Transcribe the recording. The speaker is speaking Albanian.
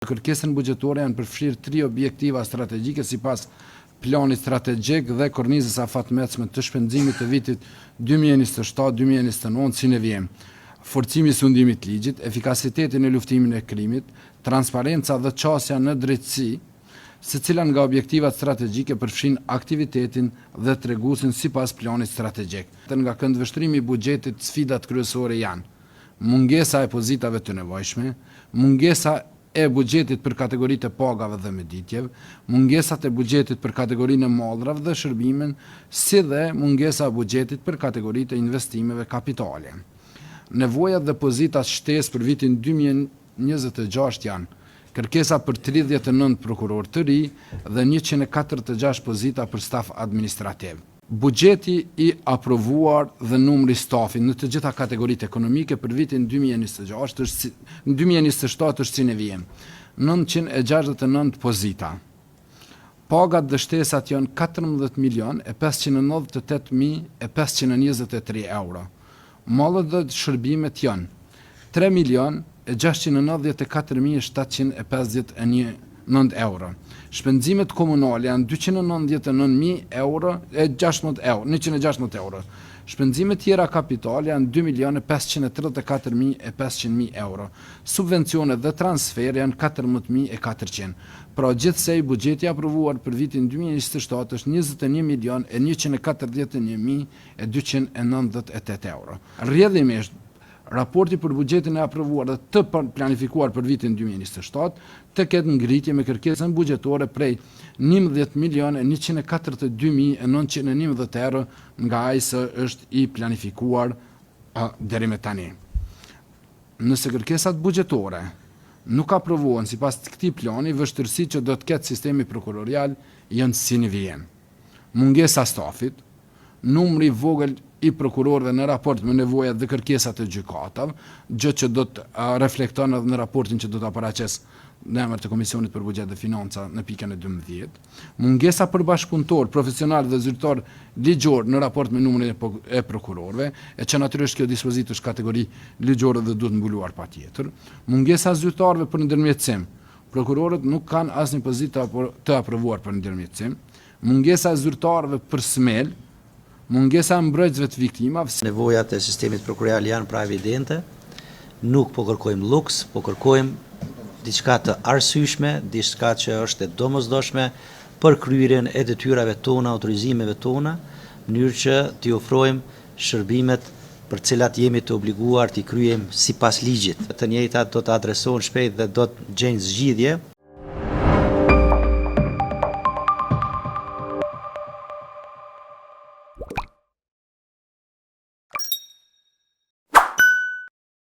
Kërkesën buxhetore janë përfshirë 3 objektiva strategjike sipas planit strategjik dhe kornizës afatmecme të shpenzimit të vitit 2027-2029 si ne vjen. Forcimi i sundimit të ligjit, efikasiteti në luftimin e krimit, transparenca dhe çësia në drejtësi, secila nga objektivat strategjike përfshin aktivitetin dhe treguesin sipas planit strategjik. Nga këndvështrimi i buxhetit, sfidat kryesore janë: mungesa e pozitave të nevojshme, mungesa e buxhetit për kategoritë e pagave dhe mëditjeve, mungesat e buxhetit për kategorinë e mallrave dhe shërbimeve, si dhe mungesa e buxhetit për kategoritë e investimeve kapitale. Nevojat dhe pozitat shtesë për vitin 2026 janë: kërkesa për 39 prokuror të ri dhe 146 pozita për staf administrativ. Buxheti i aprovuar dhe numri stafit në të gjitha kategoritë ekonomike për vitin 2027 është si ne vjen: 969 pozita. Pagat dhe shtesat janë 14.598.523 euro. Mallet dhe shërbimet janë 3.694.759 euro. Shpenzimet komunale janë 299.160 euro. Shpenzimet tjera kapitale janë 2.534.500 euro. Subvencionet dhe transfer janë 14.400. Pra gjithsej buxheti aprovuar për vitin 2027 është 21.141.298 euro. Rrjedhimisht, raporti për buxhetin e aprovuar dhe të planifikuar për vitin 2027 të ketë ngritje me kërkesën buxhetore prej 11.142.911 euro nga ai që është i planifikuar deri me tani. Nëse kërkesat buxhetore nuk aprovohen sipas këtij plani, vështirësitë që do të ketë sistemi prokurorial janë si ne vjen: mungesa stafit, numri i vogël i prokurorëve në raport me nevojat dhe kërkesat e gjykatave, gjë që do të reflekton edhe në raportin që do ta paraqes në emër të Komisionit për Buxhet dhe Financa në pikën e 12. Mungesa për bashkëpunëtor, profesional dhe zyrtar ligjor në raport me numrin e prokurorëve, e që natyrisht kjo dispozitë është kategori ligjore dhe duhet mbuluar patjetër. Mungesa zyrtarëve për ndërmjetësim. Prokurorët nuk kanë asnjë pozitë të aprovuar për ndërmjetësim. Mungesa zyrtarëve për smel. Mungesa e mbrojtësve të viktimave. Nevojat e sistemit prokurorial janë pra evidente. Nuk po kërkojmë luks, po kërkojmë diçka të arsyeshme, diçka që është e domosdoshme për kryerjen e detyrave tona, autorizimeve tona, në mënyrë që t'i ofrojmë shërbimet për cilat jemi të obliguar t'i kryejmë sipas ligjit. Të njëjtat do të adresohen shpejt dhe do të gjejnë zgjidhje